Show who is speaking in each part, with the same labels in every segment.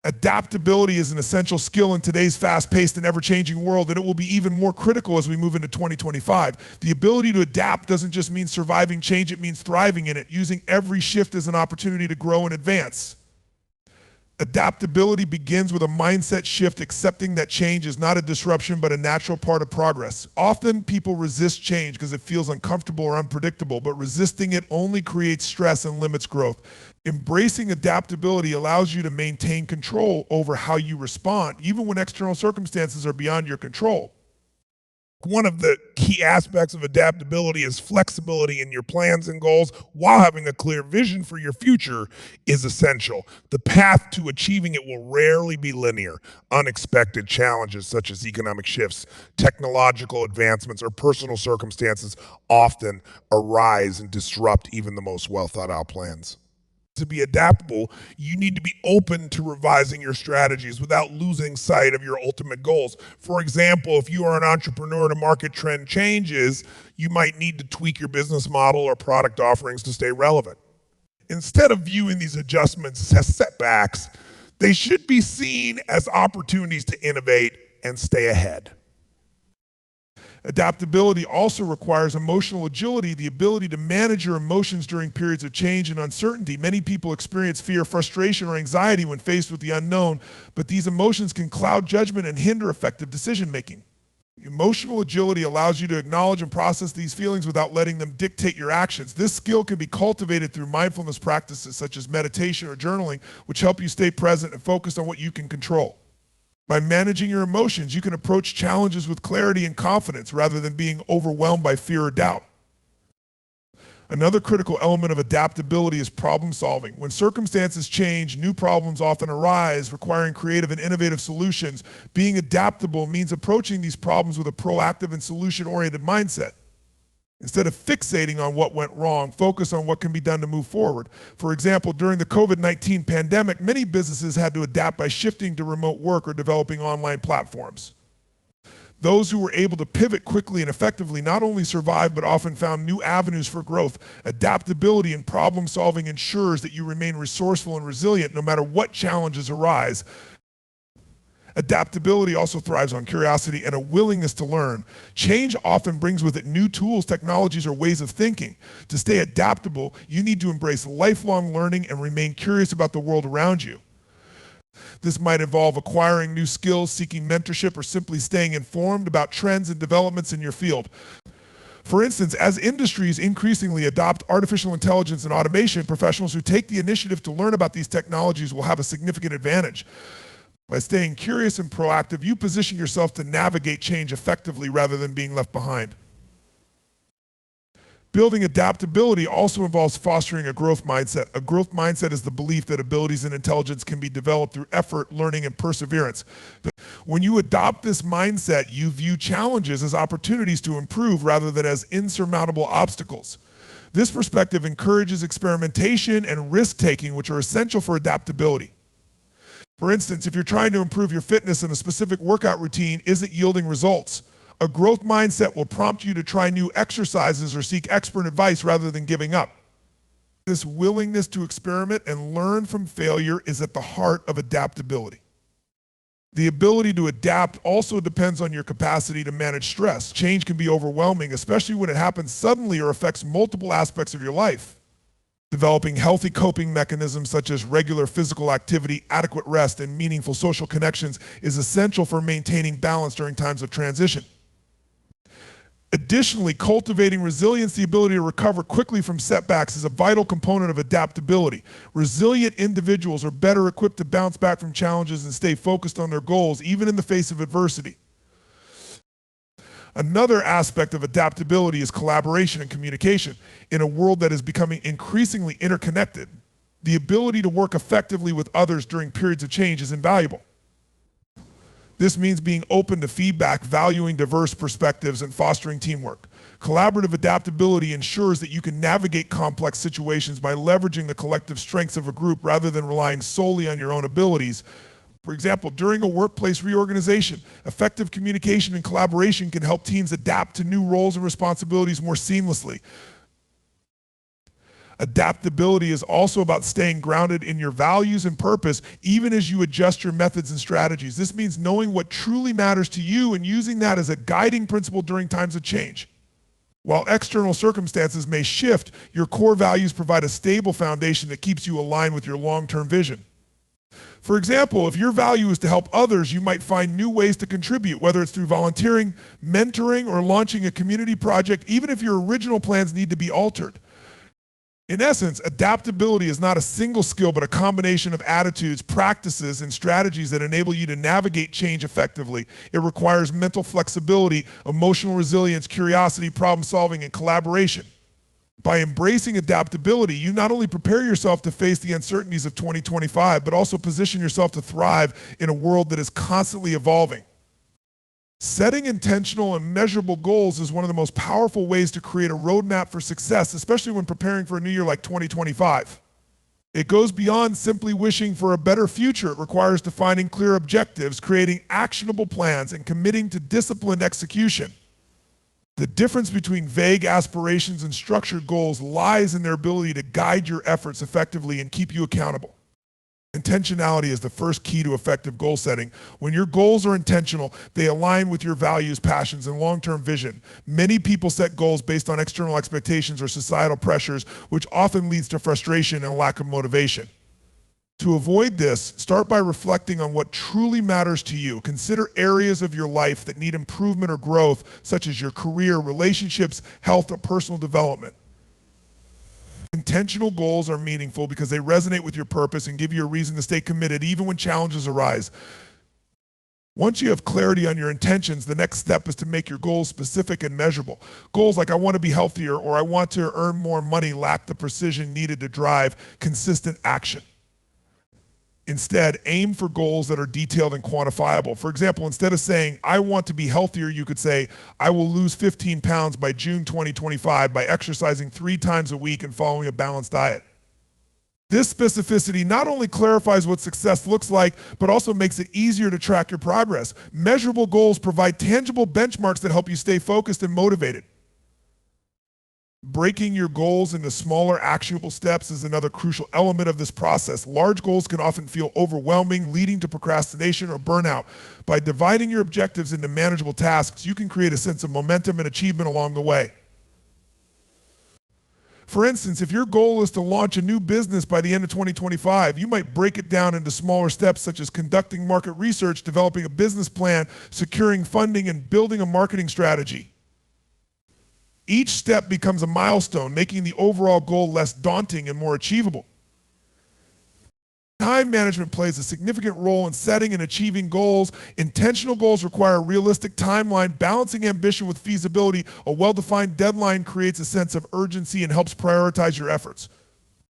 Speaker 1: Adaptability is an essential skill in today's fast-paced and ever-changing world, and it will be even more critical as we move into 2025. The ability to adapt doesn't just mean surviving change, it means thriving in it, using every shift as an opportunity to grow and advance. Adaptability begins with a mindset shift, accepting that change is not a disruption but a natural part of progress. Often people resist change because it feels uncomfortable or unpredictable, but resisting it only creates stress and limits growth. Embracing adaptability allows you to maintain control over how you respond, even when external circumstances are beyond your control. One of the key aspects of adaptability is flexibility in your plans and goals, while having a clear vision for your future is essential. The path to achieving it will rarely be linear. Unexpected challenges such as economic shifts, technological advancements, or personal circumstances often arise and disrupt even the most well thought out plans. To be adaptable, you need to be open to revising your strategies without losing sight of your ultimate goals. For example, if you are an entrepreneur and a market trend changes, you might need to tweak your business model or product offerings to stay relevant. Instead of viewing these adjustments as setbacks, they should be seen as opportunities to innovate and stay ahead. Adaptability also requires emotional agility, the ability to manage your emotions during periods of change and uncertainty. Many people experience fear, frustration, or anxiety when faced with the unknown, but these emotions can cloud judgment and hinder effective decision-making. Emotional agility allows you to acknowledge and process these feelings without letting them dictate your actions. This skill can be cultivated through mindfulness practices such as meditation or journaling, which help you stay present and focused on what you can control. By managing your emotions, you can approach challenges with clarity and confidence rather than being overwhelmed by fear or doubt. Another critical element of adaptability is problem solving. When circumstances change, new problems often arise, requiring creative and innovative solutions. Being adaptable means approaching these problems with a proactive and solution-oriented mindset. Instead of fixating on what went wrong, focus on what can be done to move forward. For example, during the COVID-19 pandemic, many businesses had to adapt by shifting to remote work or developing online platforms. Those who were able to pivot quickly and effectively not only survived, but often found new avenues for growth. Adaptability and problem solving ensures that you remain resourceful and resilient no matter what challenges arise. Adaptability also thrives on curiosity and a willingness to learn. Change often brings with it new tools, technologies, or ways of thinking. To stay adaptable, you need to embrace lifelong learning and remain curious about the world around you. This might involve acquiring new skills, seeking mentorship, or simply staying informed about trends and developments in your field. For instance, as industries increasingly adopt artificial intelligence and automation, professionals who take the initiative to learn about these technologies will have a significant advantage. By staying curious and proactive, you position yourself to navigate change effectively rather than being left behind. Building adaptability also involves fostering a growth mindset. A growth mindset is the belief that abilities and intelligence can be developed through effort, learning, and perseverance. When you adopt this mindset, you view challenges as opportunities to improve rather than as insurmountable obstacles. This perspective encourages experimentation and risk-taking, which are essential for adaptability. For instance, if you're trying to improve your fitness and a specific workout routine isn't yielding results, a growth mindset will prompt you to try new exercises or seek expert advice rather than giving up. This willingness to experiment and learn from failure is at the heart of adaptability. The ability to adapt also depends on your capacity to manage stress. Change can be overwhelming, especially when it happens suddenly or affects multiple aspects of your life. Developing healthy coping mechanisms such as regular physical activity, adequate rest, and meaningful social connections is essential for maintaining balance during times of transition. Additionally, cultivating resilience, the ability to recover quickly from setbacks, is a vital component of adaptability. Resilient individuals are better equipped to bounce back from challenges and stay focused on their goals, even in the face of adversity. Another aspect of adaptability is collaboration and communication. In a world that is becoming increasingly interconnected, the ability to work effectively with others during periods of change is invaluable. This means being open to feedback, valuing diverse perspectives, and fostering teamwork. Collaborative adaptability ensures that you can navigate complex situations by leveraging the collective strengths of a group rather than relying solely on your own abilities. For example, during a workplace reorganization, effective communication and collaboration can help teams adapt to new roles and responsibilities more seamlessly. Adaptability is also about staying grounded in your values and purpose, even as you adjust your methods and strategies. This means knowing what truly matters to you and using that as a guiding principle during times of change. While external circumstances may shift, your core values provide a stable foundation that keeps you aligned with your long-term vision. For example, if your value is to help others, you might find new ways to contribute, whether it's through volunteering, mentoring, or launching a community project, even if your original plans need to be altered. In essence, adaptability is not a single skill, but a combination of attitudes, practices, and strategies that enable you to navigate change effectively. It requires mental flexibility, emotional resilience, curiosity, problem solving, and collaboration. By embracing adaptability, you not only prepare yourself to face the uncertainties of 2025, but also position yourself to thrive in a world that is constantly evolving. Setting intentional and measurable goals is one of the most powerful ways to create a roadmap for success, especially when preparing for a new year like 2025. It goes beyond simply wishing for a better future. It requires defining clear objectives, creating actionable plans, and committing to disciplined execution. The difference between vague aspirations and structured goals lies in their ability to guide your efforts effectively and keep you accountable. Intentionality is the first key to effective goal setting. When your goals are intentional, they align with your values, passions, and long-term vision. Many people set goals based on external expectations or societal pressures, which often leads to frustration and a lack of motivation. To avoid this, start by reflecting on what truly matters to you. Consider areas of your life that need improvement or growth, such as your career, relationships, health, or personal development. Intentional goals are meaningful because they resonate with your purpose and give you a reason to stay committed even when challenges arise. Once you have clarity on your intentions, the next step is to make your goals specific and measurable. Goals like I want to be healthier or I want to earn more money lack the precision needed to drive consistent action. Instead, aim for goals that are detailed and quantifiable. For example, instead of saying, I want to be healthier, you could say, I will lose 15 pounds by June 2025 by exercising 3 times a week and following a balanced diet. This specificity not only clarifies what success looks like, but also makes it easier to track your progress. Measurable goals provide tangible benchmarks that help you stay focused and motivated. Breaking your goals into smaller, actionable steps is another crucial element of this process. Large goals can often feel overwhelming, leading to procrastination or burnout. By dividing your objectives into manageable tasks, you can create a sense of momentum and achievement along the way. For instance, if your goal is to launch a new business by the end of 2025, you might break it down into smaller steps such as conducting market research, developing a business plan, securing funding, and building a marketing strategy. Each step becomes a milestone, making the overall goal less daunting and more achievable. Time management plays a significant role in setting and achieving goals. Intentional goals require a realistic timeline. Balancing ambition with feasibility, a well-defined deadline creates a sense of urgency and helps prioritize your efforts.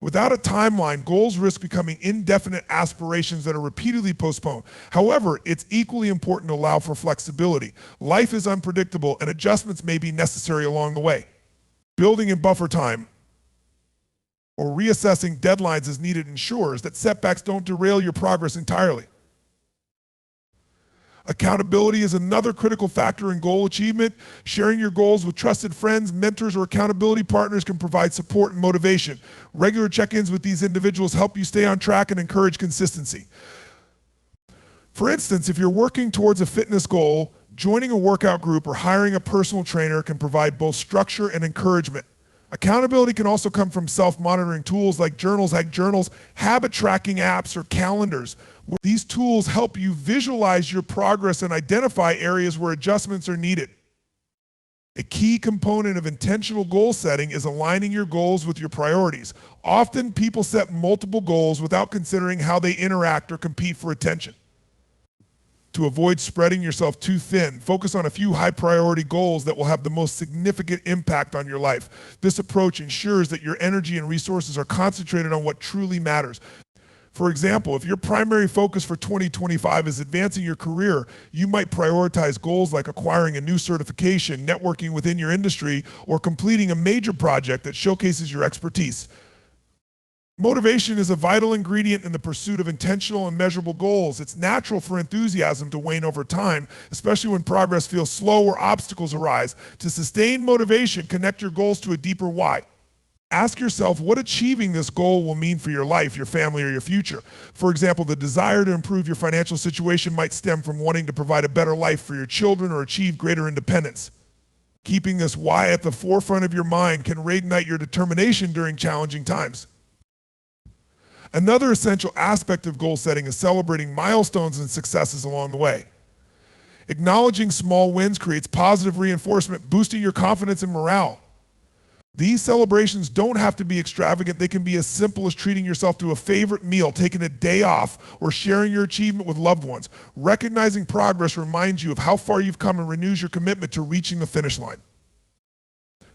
Speaker 1: Without a timeline, goals risk becoming indefinite aspirations that are repeatedly postponed. However, it's equally important to allow for flexibility. Life is unpredictable and adjustments may be necessary along the way. Building in buffer time or reassessing deadlines as needed ensures that setbacks don't derail your progress entirely. Accountability is another critical factor in goal achievement. Sharing your goals with trusted friends, mentors, or accountability partners can provide support and motivation. Regular check-ins with these individuals help you stay on track and encourage consistency. For instance, if you're working towards a fitness goal, joining a workout group or hiring a personal trainer can provide both structure and encouragement. Accountability can also come from self-monitoring tools like journals, habit tracking apps, or calendars. These tools help you visualize your progress and identify areas where adjustments are needed. A key component of intentional goal setting is aligning your goals with your priorities. Often people set multiple goals without considering how they interact or compete for attention. To avoid spreading yourself too thin, focus on a few high priority goals that will have the most significant impact on your life. This approach ensures that your energy and resources are concentrated on what truly matters. For example, if your primary focus for 2025 is advancing your career, you might prioritize goals like acquiring a new certification, networking within your industry, or completing a major project that showcases your expertise. Motivation is a vital ingredient in the pursuit of intentional and measurable goals. It's natural for enthusiasm to wane over time, especially when progress feels slow or obstacles arise. To sustain motivation, connect your goals to a deeper why. Ask yourself what achieving this goal will mean for your life, your family, or your future. For example, the desire to improve your financial situation might stem from wanting to provide a better life for your children or achieve greater independence. Keeping this why at the forefront of your mind can reignite your determination during challenging times. Another essential aspect of goal setting is celebrating milestones and successes along the way. Acknowledging small wins creates positive reinforcement, boosting your confidence and morale. These celebrations don't have to be extravagant. They can be as simple as treating yourself to a favorite meal, taking a day off, or sharing your achievement with loved ones. Recognizing progress reminds you of how far you've come and renews your commitment to reaching the finish line.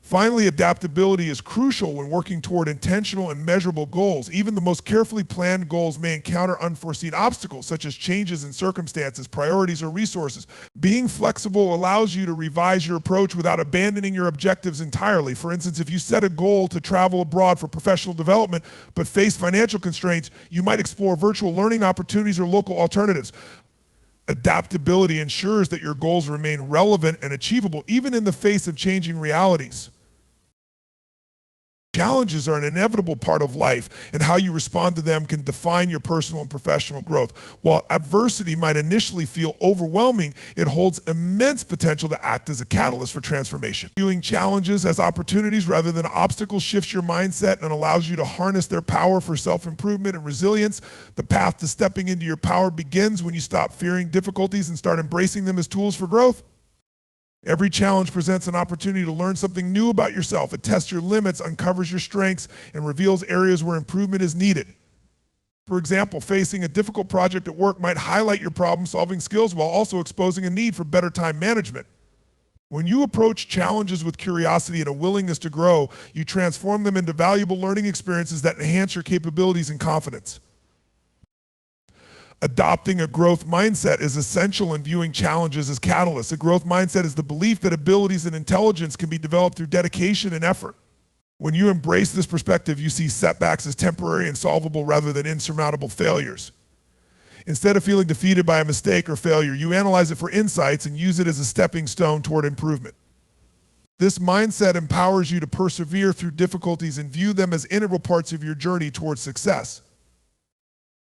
Speaker 1: Finally, adaptability is crucial when working toward intentional and measurable goals. Even the most carefully planned goals may encounter unforeseen obstacles, such as changes in circumstances, priorities, or resources. Being flexible allows you to revise your approach without abandoning your objectives entirely. For instance, if you set a goal to travel abroad for professional development but face financial constraints, you might explore virtual learning opportunities or local alternatives. Adaptability ensures that your goals remain relevant and achievable, even in the face of changing realities. Challenges are an inevitable part of life, and how you respond to them can define your personal and professional growth. While adversity might initially feel overwhelming, it holds immense potential to act as a catalyst for transformation. Viewing challenges as opportunities rather than obstacles shifts your mindset and allows you to harness their power for self-improvement and resilience. The path to stepping into your power begins when you stop fearing difficulties and start embracing them as tools for growth. Every challenge presents an opportunity to learn something new about yourself. It tests your limits, uncovers your strengths, and reveals areas where improvement is needed. For example, facing a difficult project at work might highlight your problem-solving skills while also exposing a need for better time management. When you approach challenges with curiosity and a willingness to grow, you transform them into valuable learning experiences that enhance your capabilities and confidence. Adopting a growth mindset is essential in viewing challenges as catalysts. A growth mindset is the belief that abilities and intelligence can be developed through dedication and effort. When you embrace this perspective, you see setbacks as temporary and solvable rather than insurmountable failures. Instead of feeling defeated by a mistake or failure, you analyze it for insights and use it as a stepping stone toward improvement. This mindset empowers you to persevere through difficulties and view them as integral parts of your journey towards success.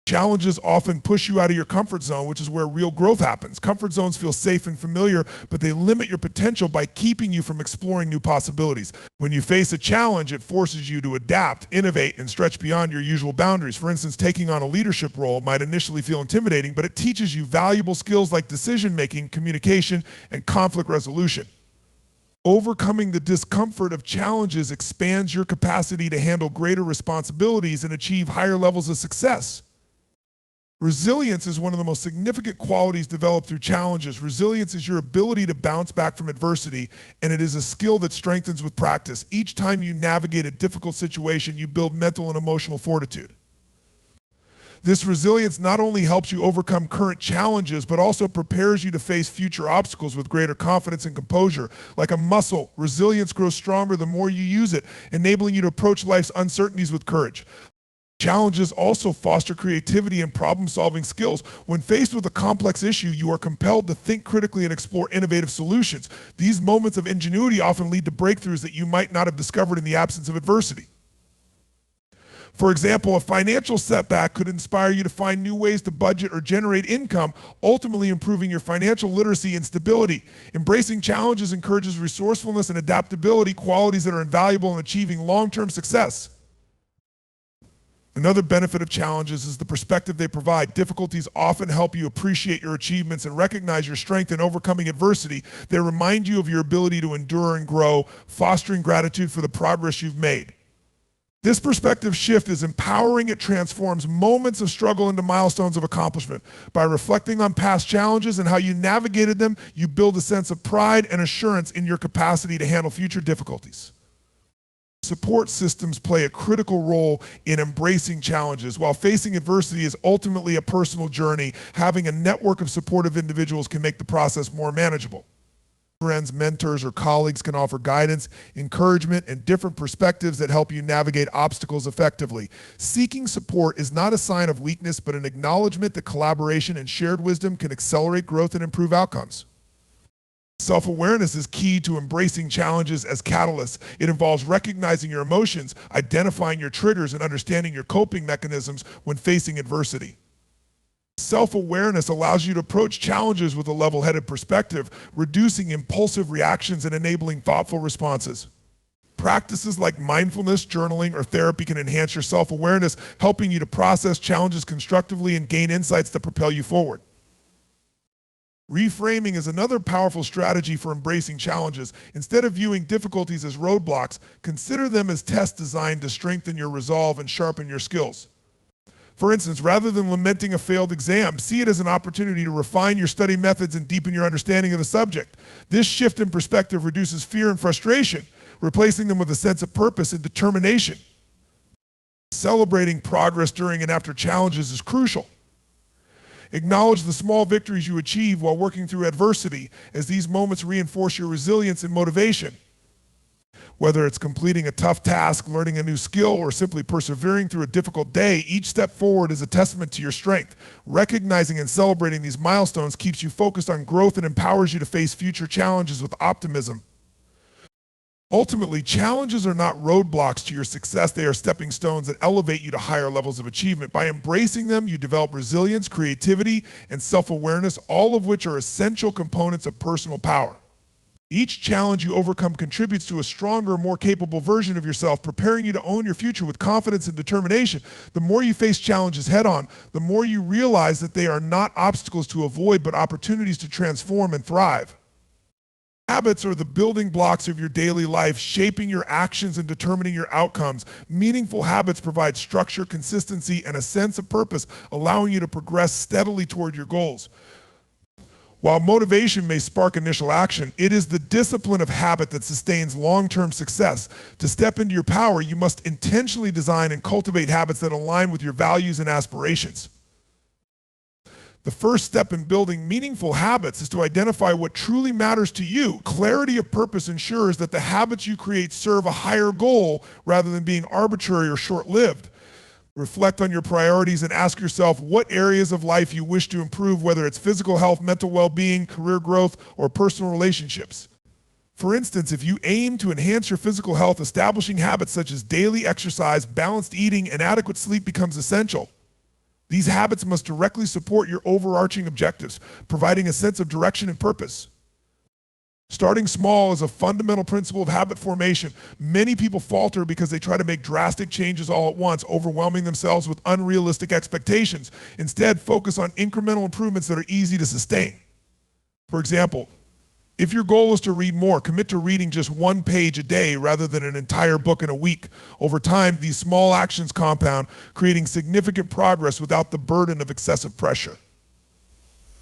Speaker 1: Challenges often push you out of your comfort zone, which is where real growth happens. Comfort zones feel safe and familiar, but they limit your potential by keeping you from exploring new possibilities. When you face a challenge, it forces you to adapt, innovate, and stretch beyond your usual boundaries. For instance, taking on a leadership role might initially feel intimidating, but it teaches you valuable skills like decision-making, communication, and conflict resolution. Overcoming the discomfort of challenges expands your capacity to handle greater responsibilities and achieve higher levels of success. Resilience is one of the most significant qualities developed through challenges. Resilience is your ability to bounce back from adversity, and it is a skill that strengthens with practice. Each time you navigate a difficult situation, you build mental and emotional fortitude. This resilience not only helps you overcome current challenges, but also prepares you to face future obstacles with greater confidence and composure. Like a muscle, resilience grows stronger the more you use it, enabling you to approach life's uncertainties with courage. Challenges also foster creativity and problem-solving skills. When faced with a complex issue, you are compelled to think critically and explore innovative solutions. These moments of ingenuity often lead to breakthroughs that you might not have discovered in the absence of adversity. For example, a financial setback could inspire you to find new ways to budget or generate income, ultimately improving your financial literacy and stability. Embracing challenges encourages resourcefulness and adaptability, qualities that are invaluable in achieving long-term success. Another benefit of challenges is the perspective they provide. Difficulties often help you appreciate your achievements and recognize your strength in overcoming adversity. They remind you of your ability to endure and grow, fostering gratitude for the progress you've made. This perspective shift is empowering. It transforms moments of struggle into milestones of accomplishment. By reflecting on past challenges and how you navigated them, you build a sense of pride and assurance in your capacity to handle future difficulties. Support systems play a critical role in embracing challenges. While facing adversity is ultimately a personal journey, having a network of supportive individuals can make the process more manageable. Friends, mentors, or colleagues can offer guidance, encouragement, and different perspectives that help you navigate obstacles effectively. Seeking support is not a sign of weakness, but an acknowledgement that collaboration and shared wisdom can accelerate growth and improve outcomes. Self-awareness is key to embracing challenges as catalysts. It involves recognizing your emotions, identifying your triggers, and understanding your coping mechanisms when facing adversity. Self-awareness allows you to approach challenges with a level-headed perspective, reducing impulsive reactions and enabling thoughtful responses. Practices like mindfulness, journaling, or therapy can enhance your self-awareness, helping you to process challenges constructively and gain insights that propel you forward. Reframing is another powerful strategy for embracing challenges. Instead of viewing difficulties as roadblocks, consider them as tests designed to strengthen your resolve and sharpen your skills. For instance, rather than lamenting a failed exam, see it as an opportunity to refine your study methods and deepen your understanding of the subject. This shift in perspective reduces fear and frustration, replacing them with a sense of purpose and determination. Celebrating progress during and after challenges is crucial. Acknowledge the small victories you achieve while working through adversity, as these moments reinforce your resilience and motivation. Whether it's completing a tough task, learning a new skill, or simply persevering through a difficult day, each step forward is a testament to your strength. Recognizing and celebrating these milestones keeps you focused on growth and empowers you to face future challenges with optimism. Ultimately, challenges are not roadblocks to your success. They are stepping stones that elevate you to higher levels of achievement. By embracing them, you develop resilience, creativity, and self-awareness, all of which are essential components of personal power. Each challenge you overcome contributes to a stronger, more capable version of yourself, preparing you to own your future with confidence and determination. The more you face challenges head-on, the more you realize that they are not obstacles to avoid, but opportunities to transform and thrive. Habits are the building blocks of your daily life, shaping your actions and determining your outcomes. Meaningful habits provide structure, consistency, and a sense of purpose, allowing you to progress steadily toward your goals. While motivation may spark initial action, it is the discipline of habit that sustains long-term success. To step into your power, you must intentionally design and cultivate habits that align with your values and aspirations. The first step in building meaningful habits is to identify what truly matters to you. Clarity of purpose ensures that the habits you create serve a higher goal rather than being arbitrary or short-lived. Reflect on your priorities and ask yourself what areas of life you wish to improve, whether it's physical health, mental well-being, career growth, or personal relationships. For instance, if you aim to enhance your physical health, establishing habits such as daily exercise, balanced eating, and adequate sleep becomes essential. These habits must directly support your overarching objectives, providing a sense of direction and purpose. Starting small is a fundamental principle of habit formation. Many people falter because they try to make drastic changes all at once, overwhelming themselves with unrealistic expectations. Instead, focus on incremental improvements that are easy to sustain. For example, if your goal is to read more, commit to reading just 1 page a day rather than an entire book in a week. Over time, these small actions compound, creating significant progress without the burden of excessive pressure.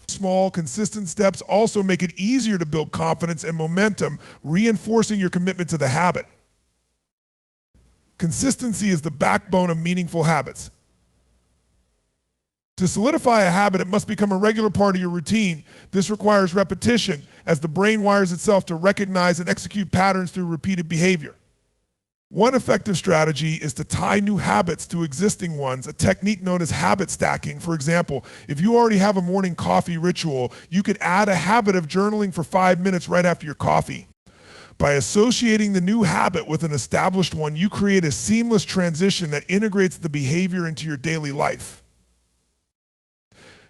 Speaker 1: Small, consistent steps also make it easier to build confidence and momentum, reinforcing your commitment to the habit. Consistency is the backbone of meaningful habits. To solidify a habit, it must become a regular part of your routine. This requires repetition, as the brain wires itself to recognize and execute patterns through repeated behavior. One effective strategy is to tie new habits to existing ones, a technique known as habit stacking. For example, if you already have a morning coffee ritual, you could add a habit of journaling for 5 minutes right after your coffee. By associating the new habit with an established one, you create a seamless transition that integrates the behavior into your daily life.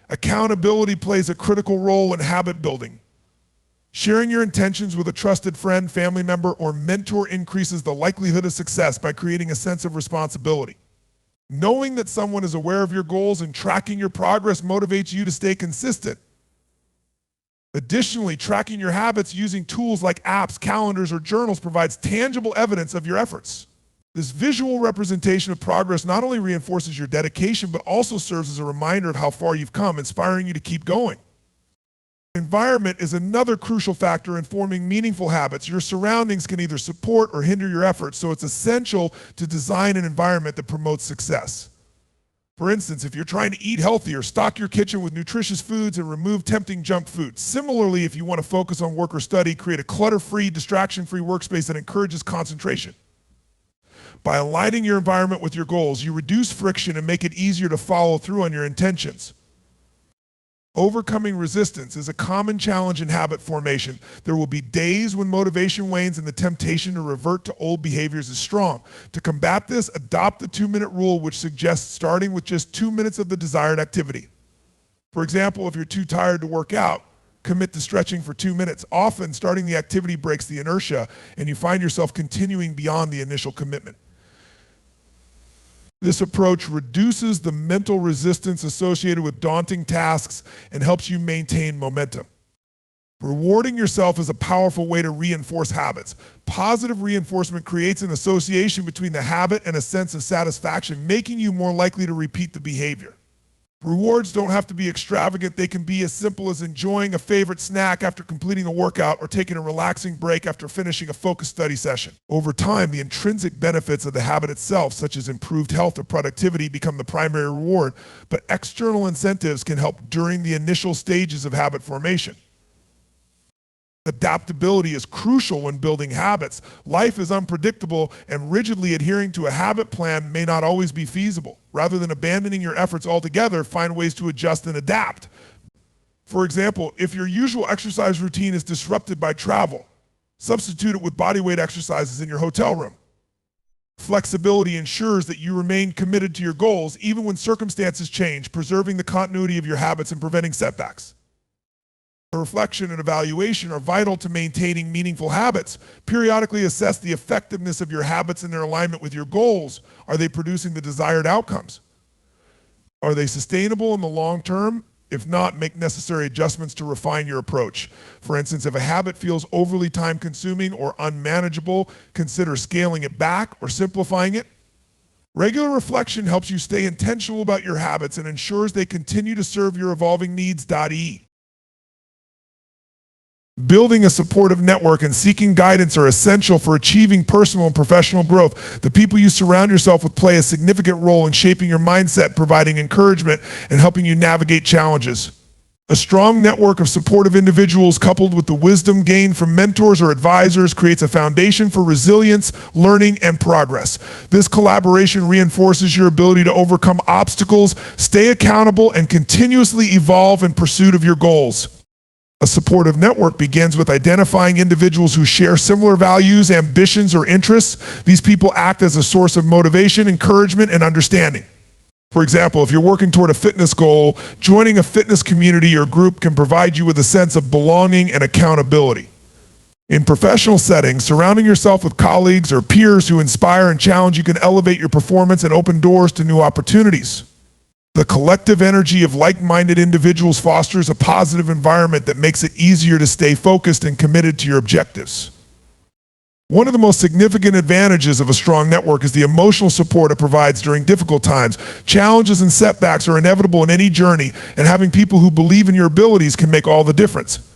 Speaker 1: Accountability plays a critical role in habit building. Sharing your intentions with a trusted friend, family member, or mentor increases the likelihood of success by creating a sense of responsibility. Knowing that someone is aware of your goals and tracking your progress motivates you to stay consistent. Additionally, tracking your habits using tools like apps, calendars, or journals provides tangible evidence of your efforts. This visual representation of progress not only reinforces your dedication, but also serves as a reminder of how far you've come, inspiring you to keep going. Environment is another crucial factor in forming meaningful habits. Your surroundings can either support or hinder your efforts, so it's essential to design an environment that promotes success. For instance, if you're trying to eat healthier, stock your kitchen with nutritious foods and remove tempting junk food. Similarly, if you want to focus on work or study, create a clutter-free, distraction-free workspace that encourages concentration. By aligning your environment with your goals, you reduce friction and make it easier to follow through on your intentions. Overcoming resistance is a common challenge in habit formation. There will be days when motivation wanes and the temptation to revert to old behaviors is strong. To combat this, adopt the 2-minute rule, which suggests starting with just 2 minutes of the desired activity. For example, if you're too tired to work out, commit to stretching for 2 minutes. Often, starting the activity breaks the inertia, and you find yourself continuing beyond the initial commitment. This approach reduces the mental resistance associated with daunting tasks and helps you maintain momentum. Rewarding yourself is a powerful way to reinforce habits. Positive reinforcement creates an association between the habit and a sense of satisfaction, making you more likely to repeat the behavior. Rewards don't have to be extravagant. They can be as simple as enjoying a favorite snack after completing a workout or taking a relaxing break after finishing a focused study session. Over time, the intrinsic benefits of the habit itself, such as improved health or productivity, become the primary reward, but external incentives can help during the initial stages of habit formation. Adaptability is crucial when building habits. Life is unpredictable, and rigidly adhering to a habit plan may not always be feasible. Rather than abandoning your efforts altogether, find ways to adjust and adapt. For example, if your usual exercise routine is disrupted by travel, substitute it with bodyweight exercises in your hotel room. Flexibility ensures that you remain committed to your goals even when circumstances change, preserving the continuity of your habits and preventing setbacks. Reflection and evaluation are vital to maintaining meaningful habits. Periodically assess the effectiveness of your habits and their alignment with your goals. Are they producing the desired outcomes? Are they sustainable in the long term? If not, make necessary adjustments to refine your approach. For instance, if a habit feels overly time-consuming or unmanageable, consider scaling it back or simplifying it. Regular reflection helps you stay intentional about your habits and ensures they continue to serve your evolving needs. Building a supportive network and seeking guidance are essential for achieving personal and professional growth. The people you surround yourself with play a significant role in shaping your mindset, providing encouragement, and helping you navigate challenges. A strong network of supportive individuals coupled with the wisdom gained from mentors or advisors creates a foundation for resilience, learning, and progress. This collaboration reinforces your ability to overcome obstacles, stay accountable, and continuously evolve in pursuit of your goals. A supportive network begins with identifying individuals who share similar values, ambitions, or interests. These people act as a source of motivation, encouragement, and understanding. For example, if you're working toward a fitness goal, joining a fitness community or group can provide you with a sense of belonging and accountability. In professional settings, surrounding yourself with colleagues or peers who inspire and challenge you can elevate your performance and open doors to new opportunities. The collective energy of like-minded individuals fosters a positive environment that makes it easier to stay focused and committed to your objectives. One of the most significant advantages of a strong network is the emotional support it provides during difficult times. Challenges and setbacks are inevitable in any journey, and having people who believe in your abilities can make all the difference.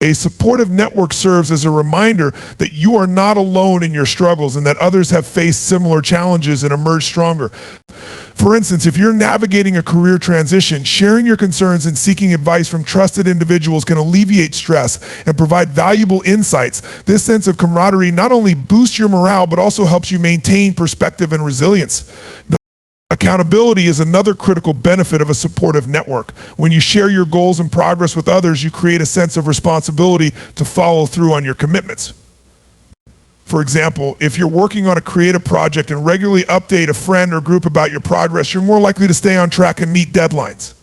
Speaker 1: A supportive network serves as a reminder that you are not alone in your struggles and that others have faced similar challenges and emerged stronger. For instance, if you're navigating a career transition, sharing your concerns and seeking advice from trusted individuals can alleviate stress and provide valuable insights. This sense of camaraderie not only boosts your morale, but also helps you maintain perspective and resilience. Accountability is another critical benefit of a supportive network. When you share your goals and progress with others, you create a sense of responsibility to follow through on your commitments. For example, if you're working on a creative project and regularly update a friend or group about your progress, you're more likely to stay on track and meet deadlines.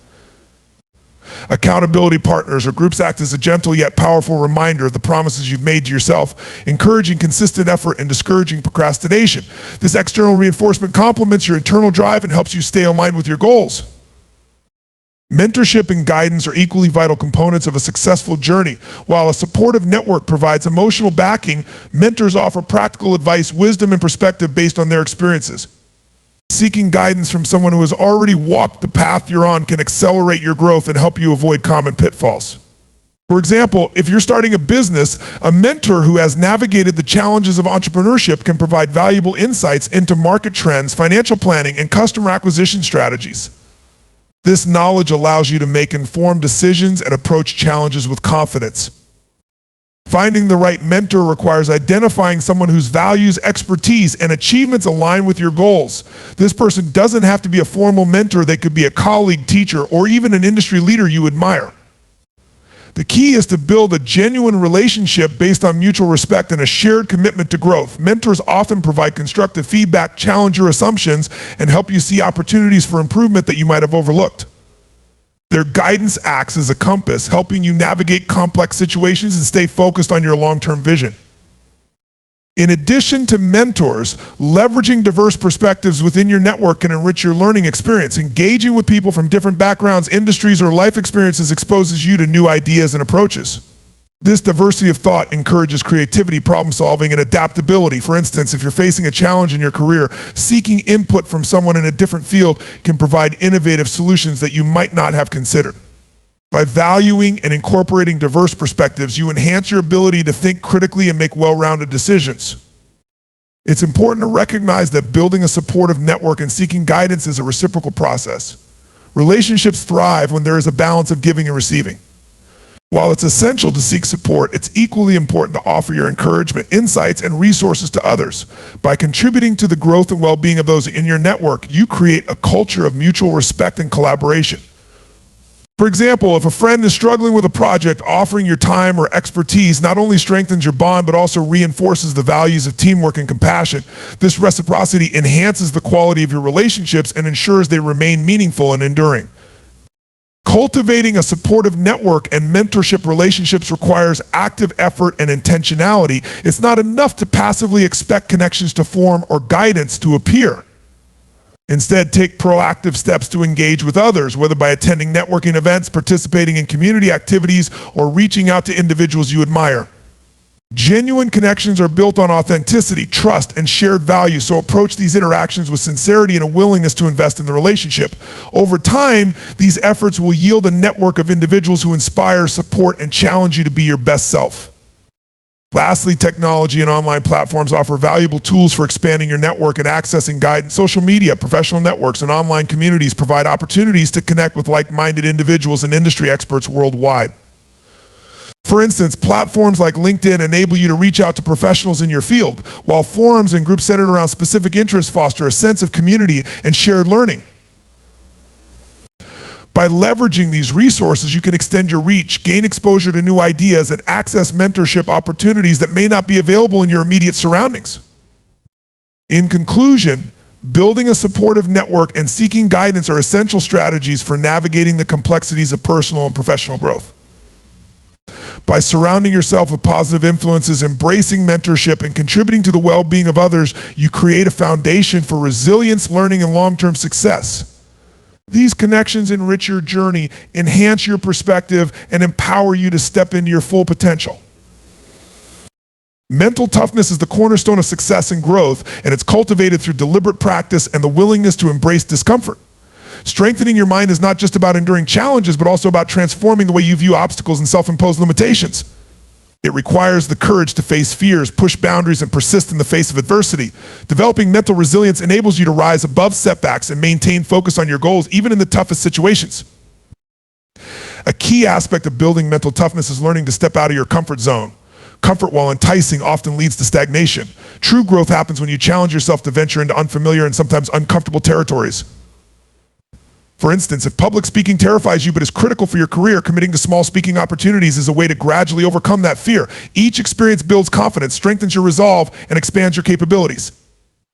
Speaker 1: Accountability partners or groups act as a gentle yet powerful reminder of the promises you've made to yourself, encouraging consistent effort and discouraging procrastination. This external reinforcement complements your internal drive and helps you stay aligned with your goals. Mentorship and guidance are equally vital components of a successful journey. While a supportive network provides emotional backing, mentors offer practical advice, wisdom, and perspective based on their experiences. Seeking guidance from someone who has already walked the path you're on can accelerate your growth and help you avoid common pitfalls. For example, if you're starting a business, a mentor who has navigated the challenges of entrepreneurship can provide valuable insights into market trends, financial planning, and customer acquisition strategies. This knowledge allows you to make informed decisions and approach challenges with confidence. Finding the right mentor requires identifying someone whose values, expertise, and achievements align with your goals. This person doesn't have to be a formal mentor. They could be a colleague, teacher, or even an industry leader you admire. The key is to build a genuine relationship based on mutual respect and a shared commitment to growth. Mentors often provide constructive feedback, challenge your assumptions, and help you see opportunities for improvement that you might have overlooked. Their guidance acts as a compass, helping you navigate complex situations and stay focused on your long-term vision. In addition to mentors, leveraging diverse perspectives within your network can enrich your learning experience. Engaging with people from different backgrounds, industries, or life experiences exposes you to new ideas and approaches. This diversity of thought encourages creativity, problem solving, and adaptability. For instance, if you're facing a challenge in your career, seeking input from someone in a different field can provide innovative solutions that you might not have considered. By valuing and incorporating diverse perspectives, you enhance your ability to think critically and make well-rounded decisions. It's important to recognize that building a supportive network and seeking guidance is a reciprocal process. Relationships thrive when there is a balance of giving and receiving. While it's essential to seek support, it's equally important to offer your encouragement, insights, and resources to others. By contributing to the growth and well-being of those in your network, you create a culture of mutual respect and collaboration. For example, if a friend is struggling with a project, offering your time or expertise not only strengthens your bond, but also reinforces the values of teamwork and compassion. This reciprocity enhances the quality of your relationships and ensures they remain meaningful and enduring. Cultivating a supportive network and mentorship relationships requires active effort and intentionality. It's not enough to passively expect connections to form or guidance to appear. Instead, take proactive steps to engage with others, whether by attending networking events, participating in community activities, or reaching out to individuals you admire. Genuine connections are built on authenticity, trust, and shared values, so approach these interactions with sincerity and a willingness to invest in the relationship. Over time, these efforts will yield a network of individuals who inspire, support, and challenge you to be your best self. Lastly, technology and online platforms offer valuable tools for expanding your network and accessing guidance. Social media, professional networks, and online communities provide opportunities to connect with like-minded individuals and industry experts worldwide. For instance, platforms like LinkedIn enable you to reach out to professionals in your field, while forums and groups centered around specific interests foster a sense of community and shared learning. By leveraging these resources, you can extend your reach, gain exposure to new ideas, and access mentorship opportunities that may not be available in your immediate surroundings. In conclusion, building a supportive network and seeking guidance are essential strategies for navigating the complexities of personal and professional growth. By surrounding yourself with positive influences, embracing mentorship, and contributing to the well-being of others, you create a foundation for resilience, learning, and long-term success. These connections enrich your journey, enhance your perspective, and empower you to step into your full potential. Mental toughness is the cornerstone of success and growth, and it's cultivated through deliberate practice and the willingness to embrace discomfort. Strengthening your mind is not just about enduring challenges, but also about transforming the way you view obstacles and self-imposed limitations. It requires the courage to face fears, push boundaries, and persist in the face of adversity. Developing mental resilience enables you to rise above setbacks and maintain focus on your goals, even in the toughest situations. A key aspect of building mental toughness is learning to step out of your comfort zone. Comfort, while enticing, often leads to stagnation. True growth happens when you challenge yourself to venture into unfamiliar and sometimes uncomfortable territories. For instance, if public speaking terrifies you but is critical for your career, committing to small speaking opportunities is a way to gradually overcome that fear. Each experience builds confidence, strengthens your resolve, and expands your capabilities.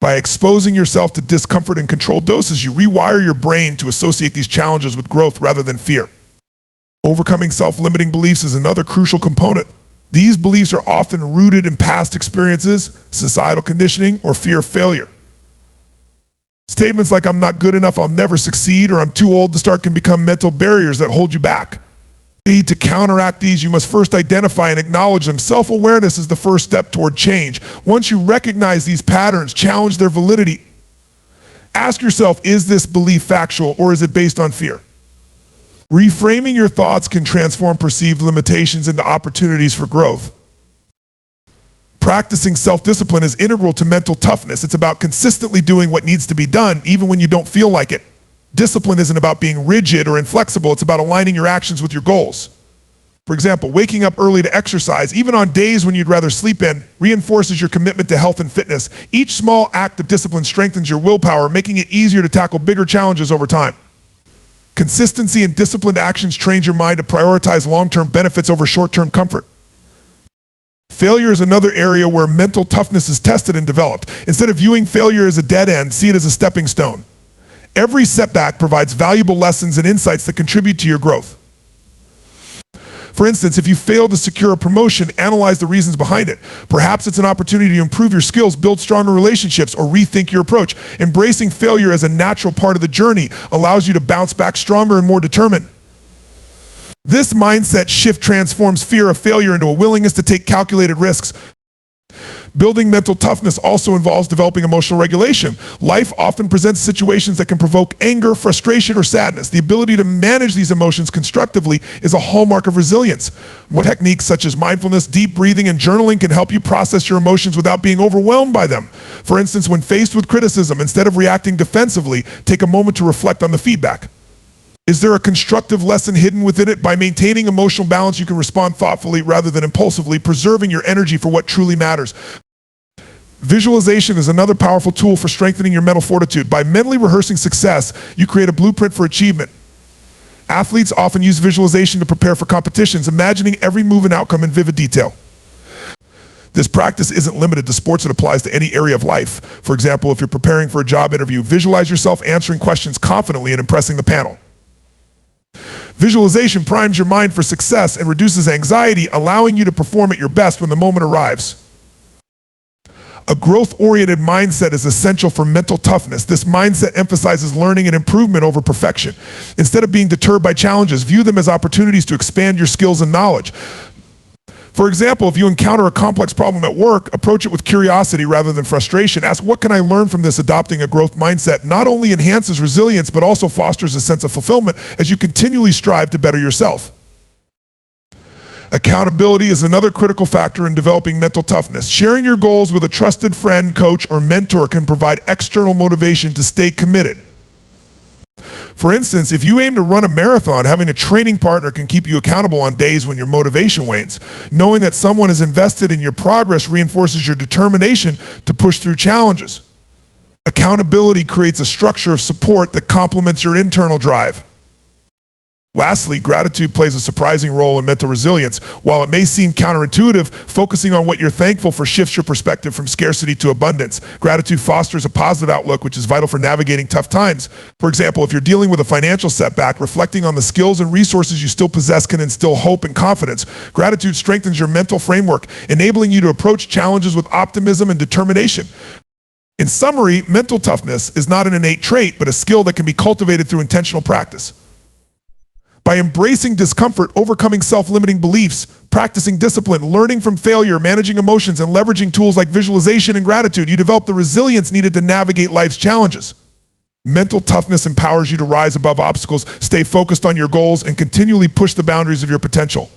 Speaker 1: By exposing yourself to discomfort in controlled doses, you rewire your brain to associate these challenges with growth rather than fear. Overcoming self-limiting beliefs is another crucial component. These beliefs are often rooted in past experiences, societal conditioning, or fear of failure. Statements like "I'm not good enough, I'll never succeed," or "I'm too old to start" can become mental barriers that hold you back. To counteract these, you must first identify and acknowledge them. Self-awareness is the first step toward change. Once you recognize these patterns, challenge their validity. Ask yourself, is this belief factual or is it based on fear? Reframing your thoughts can transform perceived limitations into opportunities for growth. Practicing self-discipline is integral to mental toughness. It's about consistently doing what needs to be done, even when you don't feel like it. Discipline isn't about being rigid or inflexible. It's about aligning your actions with your goals. For example, waking up early to exercise, even on days when you'd rather sleep in, reinforces your commitment to health and fitness. Each small act of discipline strengthens your willpower, making it easier to tackle bigger challenges over time. Consistency and disciplined actions train your mind to prioritize long-term benefits over short-term comfort. Failure is another area where mental toughness is tested and developed. Instead of viewing failure as a dead end, see it as a stepping stone. Every setback provides valuable lessons and insights that contribute to your growth. For instance, if you fail to secure a promotion, analyze the reasons behind it. Perhaps it's an opportunity to improve your skills, build stronger relationships, or rethink your approach. Embracing failure as a natural part of the journey allows you to bounce back stronger and more determined. This mindset shift transforms fear of failure into a willingness to take calculated risks. Building mental toughness also involves developing emotional regulation. Life often presents situations that can provoke anger, frustration, or sadness. The ability to manage these emotions constructively is a hallmark of resilience. Techniques such as mindfulness, deep breathing, and journaling can help you process your emotions without being overwhelmed by them. For instance, when faced with criticism, instead of reacting defensively, take a moment to reflect on the feedback. Is there a constructive lesson hidden within it? By maintaining emotional balance, you can respond thoughtfully rather than impulsively, preserving your energy for what truly matters. Visualization is another powerful tool for strengthening your mental fortitude. By mentally rehearsing success, you create a blueprint for achievement. Athletes often use visualization to prepare for competitions, imagining every move and outcome in vivid detail. This practice isn't limited to sports, it applies to any area of life. For example, if you're preparing for a job interview, visualize yourself answering questions confidently and impressing the panel. Visualization primes your mind for success and reduces anxiety, allowing you to perform at your best when the moment arrives. A growth-oriented mindset is essential for mental toughness. This mindset emphasizes learning and improvement over perfection. Instead of being deterred by challenges, view them as opportunities to expand your skills and knowledge. For example, if you encounter a complex problem at work, approach it with curiosity rather than frustration. Ask, what can I learn from this? Adopting a growth mindset not only enhances resilience, but also fosters a sense of fulfillment as you continually strive to better yourself. Accountability is another critical factor in developing mental toughness. Sharing your goals with a trusted friend, coach, or mentor can provide external motivation to stay committed. For instance, if you aim to run a marathon, having a training partner can keep you accountable on days when your motivation wanes. Knowing that someone is invested in your progress reinforces your determination to push through challenges. Accountability creates a structure of support that complements your internal drive. Lastly, gratitude plays a surprising role in mental resilience. While it may seem counterintuitive, focusing on what you're thankful for shifts your perspective from scarcity to abundance. Gratitude fosters a positive outlook, which is vital for navigating tough times. For example, if you're dealing with a financial setback, reflecting on the skills and resources you still possess can instill hope and confidence. Gratitude strengthens your mental framework, enabling you to approach challenges with optimism and determination. In summary, mental toughness is not an innate trait, but a skill that can be cultivated through intentional practice. By embracing discomfort, overcoming self-limiting beliefs, practicing discipline, learning from failure, managing emotions, and leveraging tools like visualization and gratitude, you develop the resilience needed to navigate life's challenges. Mental toughness empowers you to rise above obstacles, stay focused on your goals, and continually push the boundaries of your potential.